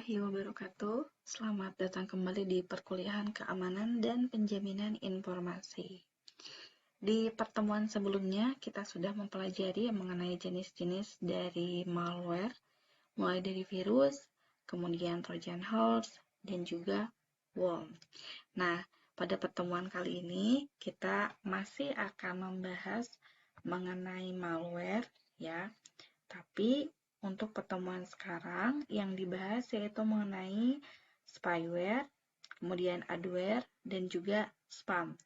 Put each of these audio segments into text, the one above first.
warahmatullahi wabarakatuh. Selamat datang kembali di perkuliahan keamanan dan penjaminan informasi. Di pertemuan sebelumnya, kita sudah mempelajari mengenai jenis-jenis dari malware, mulai dari virus, kemudian Trojan horse, dan juga worm. Nah, pada pertemuan kali ini, kita masih akan membahas mengenai malware, ya. Tapi untuk pertemuan sekarang yang dibahas yaitu mengenai spyware, kemudian adware, dan juga spam.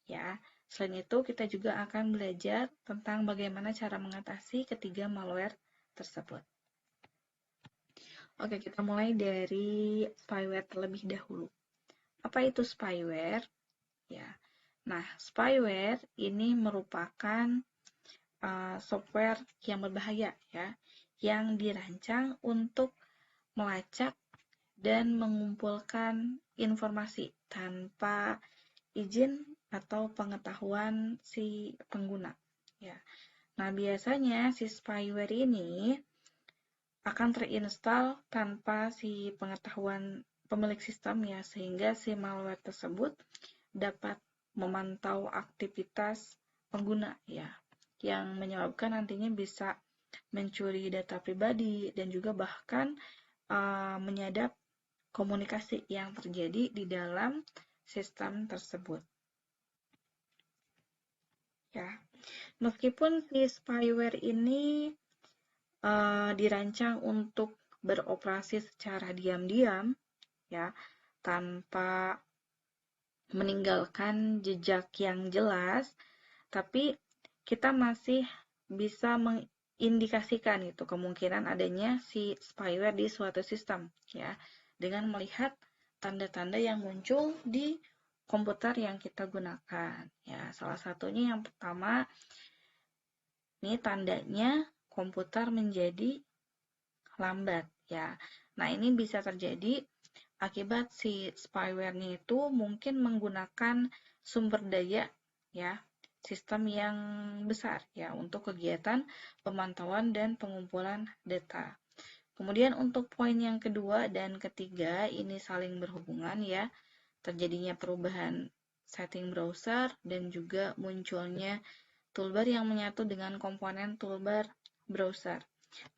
Ya, selain itu kita juga akan belajar tentang bagaimana cara mengatasi ketiga malware tersebut. Oke, kita mulai dari spyware terlebih dahulu. Apa itu spyware? Ya. Nah, spyware ini merupakan software yang berbahaya ya, yang dirancang untuk melacak dan mengumpulkan informasi tanpa izin atau pengetahuan si pengguna ya. Nah, biasanya si spyware ini akan terinstall tanpa si pengetahuan pemilik sistem ya, sehingga si malware tersebut dapat memantau aktivitas pengguna ya, yang menyebabkan nantinya bisa mencuri data pribadi dan juga bahkan menyadap komunikasi yang terjadi di dalam sistem tersebut. Ya, meskipun si spyware ini dirancang untuk beroperasi secara diam-diam, ya, tanpa meninggalkan jejak yang jelas, tapi kita masih bisa mengindikasikan itu kemungkinan adanya si spyware di suatu sistem ya, dengan melihat tanda-tanda yang muncul di komputer yang kita gunakan ya. Salah satunya yang pertama, ini tandanya komputer menjadi lambat ya. Nah, ini bisa terjadi akibat si spyware-nya itu mungkin menggunakan sumber daya ya, sistem yang besar ya untuk kegiatan pemantauan dan pengumpulan data. Kemudian untuk poin yang kedua dan ketiga ini saling berhubungan ya, terjadinya perubahan setting browser dan juga munculnya toolbar yang menyatu dengan komponen toolbar browser.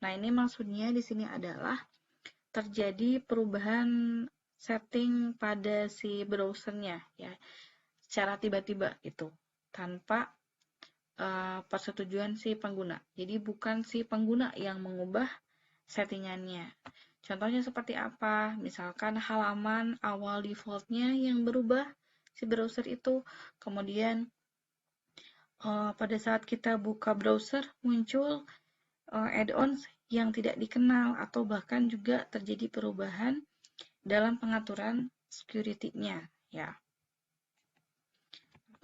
Nah, ini maksudnya di sini adalah terjadi perubahan setting pada si browsernya ya, secara tiba-tiba itu tanpa persetujuan si pengguna. Jadi bukan si pengguna yang mengubah settingannya. Contohnya seperti apa? Misalkan halaman awal defaultnya yang berubah si browser itu, kemudian pada saat kita buka browser muncul add-ons yang tidak dikenal atau bahkan juga terjadi perubahan dalam pengaturan security-nya ya.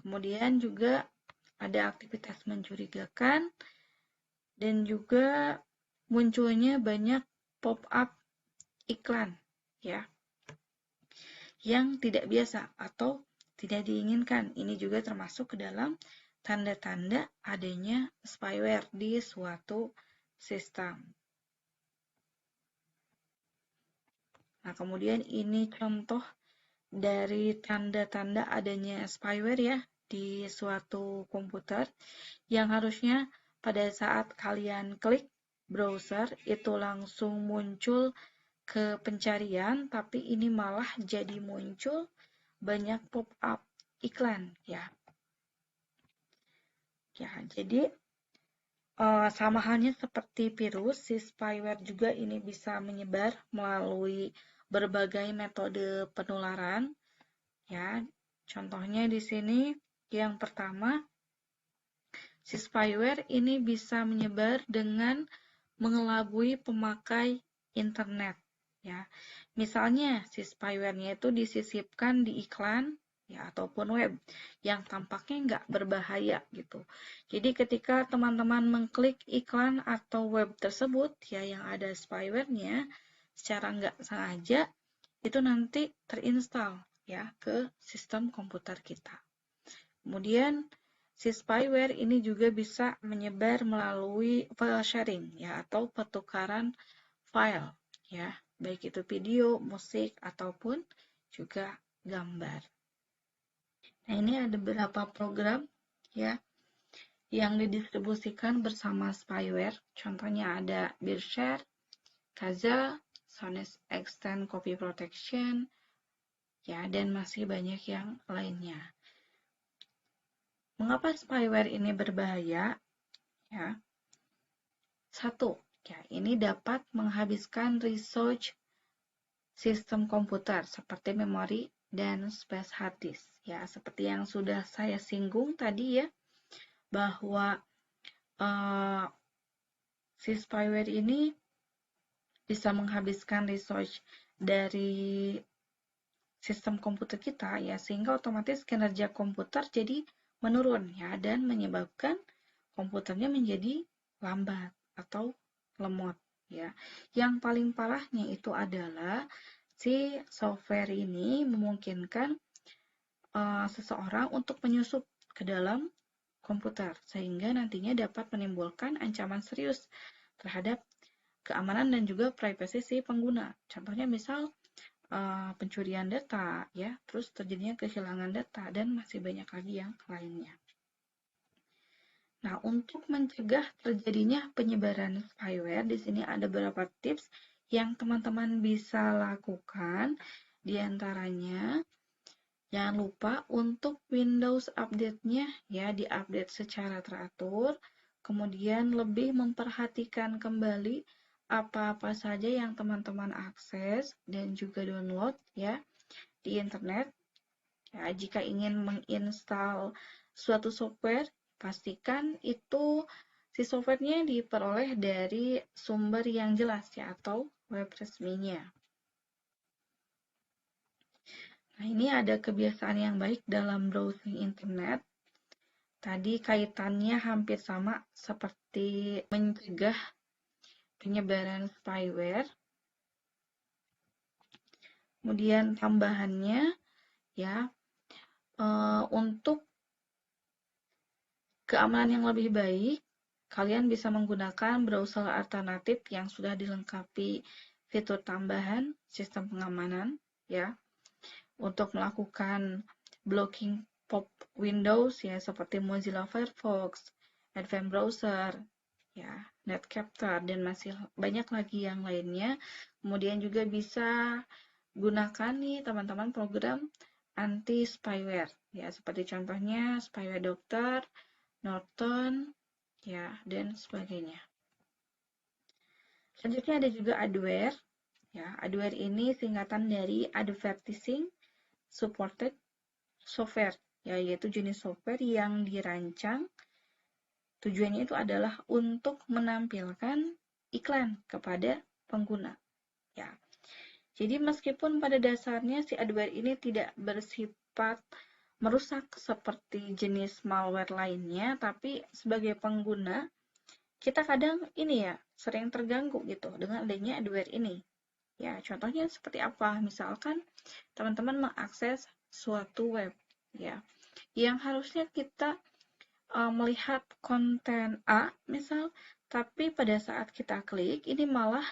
Kemudian juga ada aktivitas mencurigakan dan juga munculnya banyak pop-up iklan ya, yang tidak biasa atau tidak diinginkan. Ini juga termasuk ke dalam tanda-tanda adanya spyware di suatu sistem. Nah, kemudian ini contoh dari tanda-tanda adanya spyware ya di suatu komputer, yang harusnya pada saat kalian klik browser itu langsung muncul ke pencarian, tapi ini malah jadi muncul banyak pop-up iklan ya. Ya, jadi sama halnya seperti virus, si spyware juga ini bisa menyebar melalui berbagai metode penularan. Ya, contohnya di sini yang pertama, si spyware ini bisa menyebar dengan mengelabui pemakai internet. Ya, misalnya si spyware-nya itu disisipkan di iklan ya ataupun web yang tampaknya nggak berbahaya gitu. Jadi ketika teman-teman mengklik iklan atau web tersebut ya yang ada spyware-nya, secara nggak sengaja itu nanti terinstall ya ke sistem komputer kita. Kemudian si spyware ini juga bisa menyebar melalui file sharing ya atau pertukaran file ya baik itu video, musik, ataupun juga gambar. Nah, ini ada beberapa program ya yang didistribusikan bersama spyware. Contohnya ada Bearshare, Kaza, Sonus Extend Copy Protection, ya, dan masih banyak yang lainnya. Mengapa spyware ini berbahaya? Ya, satu, ya, ini dapat menghabiskan resource sistem komputer seperti memori dan space hard disk. Ya, seperti yang sudah saya singgung tadi ya, bahwa si spyware ini bisa menghabiskan resource dari sistem komputer kita ya, sehingga otomatis kinerja komputer jadi menurun ya, dan menyebabkan komputernya menjadi lambat atau lemot ya. Yang paling parahnya itu adalah si software ini memungkinkan seseorang untuk menyusup ke dalam komputer sehingga nantinya dapat menimbulkan ancaman serius terhadap keamanan dan juga privasi si pengguna. Contohnya misal pencurian data ya, terus terjadinya kehilangan data dan masih banyak lagi yang lainnya. Nah, untuk mencegah terjadinya penyebaran spyware, di sini ada beberapa tips yang teman-teman bisa lakukan. Di antaranya, jangan lupa untuk Windows update-nya ya, diupdate secara teratur, kemudian lebih memperhatikan kembali apa-apa saja yang teman-teman akses dan juga download ya di internet. Ya, jika ingin menginstal suatu software, pastikan itu si softwarenya diperoleh dari sumber yang jelas ya, atau web resminya. Nah, ini ada kebiasaan yang baik dalam browsing internet. Tadi kaitannya hampir sama seperti mencegah penyebaran spyware. Kemudian tambahannya ya, untuk keamanan yang lebih baik, kalian bisa menggunakan browser alternatif yang sudah dilengkapi fitur tambahan sistem pengamanan ya, untuk melakukan blocking pop Windows ya, seperti Mozilla Firefox, Advanced Browser, ya, Netcapter, dan masih banyak lagi yang lainnya. Kemudian juga bisa gunakan nih teman-teman program anti spyware ya, seperti contohnya Spyware Doctor, Norton, ya, dan sebagainya. Selanjutnya ada juga adware. Ya, adware ini singkatan dari Advertising Supported Software, ya, yaitu jenis software yang dirancang tujuannya itu adalah untuk menampilkan iklan kepada pengguna. Ya. Jadi meskipun pada dasarnya si adware ini tidak bersifat merusak seperti jenis malware lainnya, tapi sebagai pengguna kita kadang ini ya sering terganggu gitu dengan adanya adware ini. Ya, contohnya seperti apa? Misalkan teman-teman mengakses suatu web ya, yang harusnya kita melihat konten A misal, tapi pada saat kita klik ini malah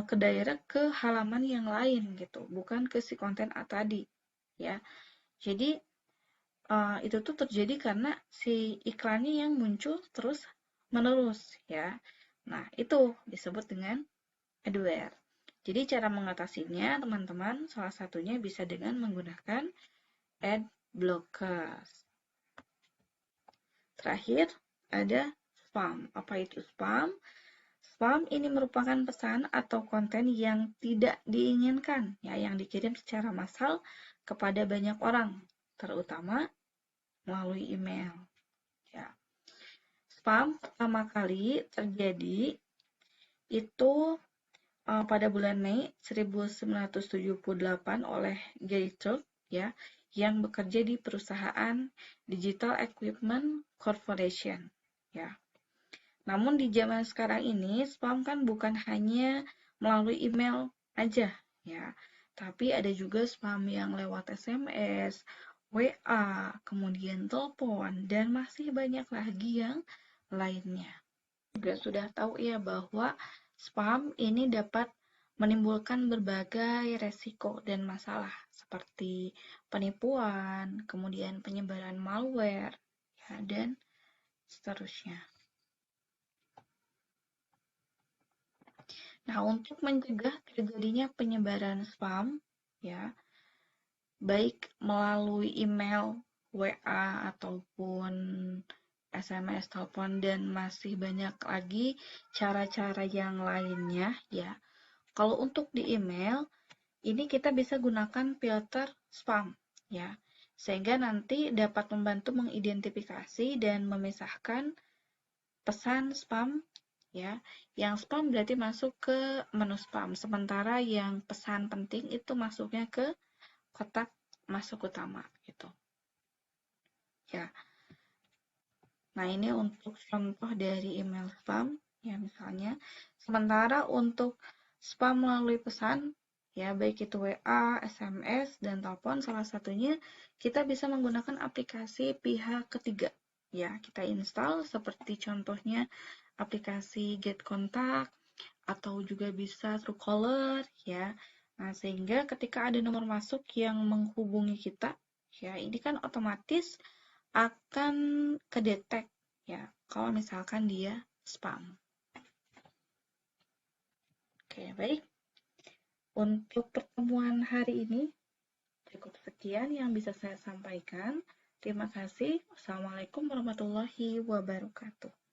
kedirect ke halaman yang lain gitu, bukan ke si konten A tadi ya. Jadi itu tuh terjadi karena si iklannya yang muncul terus menerus ya. Nah, itu disebut dengan adware. Jadi cara mengatasinya teman-teman salah satunya bisa dengan menggunakan ad blockers. Terakhir ada spam. Apa itu spam? Spam ini merupakan pesan atau konten yang tidak diinginkan ya, yang dikirim secara massal kepada banyak orang, terutama melalui email. Ya. Spam pertama kali terjadi itu pada bulan Mei 1978 oleh Gary Turk ya, yang bekerja di perusahaan Digital Equipment Corporation ya. Namun di zaman sekarang ini spam kan bukan hanya melalui email aja ya, tapi ada juga spam yang lewat SMS, WA, kemudian telepon, dan masih banyak lagi yang lainnya. Juga sudah tahu ya bahwa spam ini dapat menimbulkan berbagai resiko dan masalah seperti penipuan, kemudian penyebaran malware, ya, dan seterusnya. Nah, untuk mencegah terjadinya penyebaran spam, ya, baik melalui email, WA, ataupun SMS, telepon, dan masih banyak lagi cara-cara yang lainnya, ya. Kalau untuk di email, ini kita bisa gunakan filter spam, ya, sehingga nanti dapat membantu mengidentifikasi dan memisahkan pesan spam, ya. Yang spam berarti masuk ke menu spam, sementara yang pesan penting itu masuknya ke kotak masuk utama gitu. Ya. Nah, ini untuk contoh dari email spam, ya misalnya. Sementara untuk spam melalui pesan, ya baik itu WA, SMS, dan telepon, salah satunya kita bisa menggunakan aplikasi pihak ketiga. Ya, kita install seperti contohnya aplikasi Get Contact atau juga bisa Truecaller, ya. Nah, sehingga ketika ada nomor masuk yang menghubungi kita, ya ini kan otomatis akan kedetek, ya kalau misalkan dia spam. Oke, baik. Untuk pertemuan hari ini cukup sekian yang bisa saya sampaikan. Terima kasih. Wassalamualaikum warahmatullahi wabarakatuh.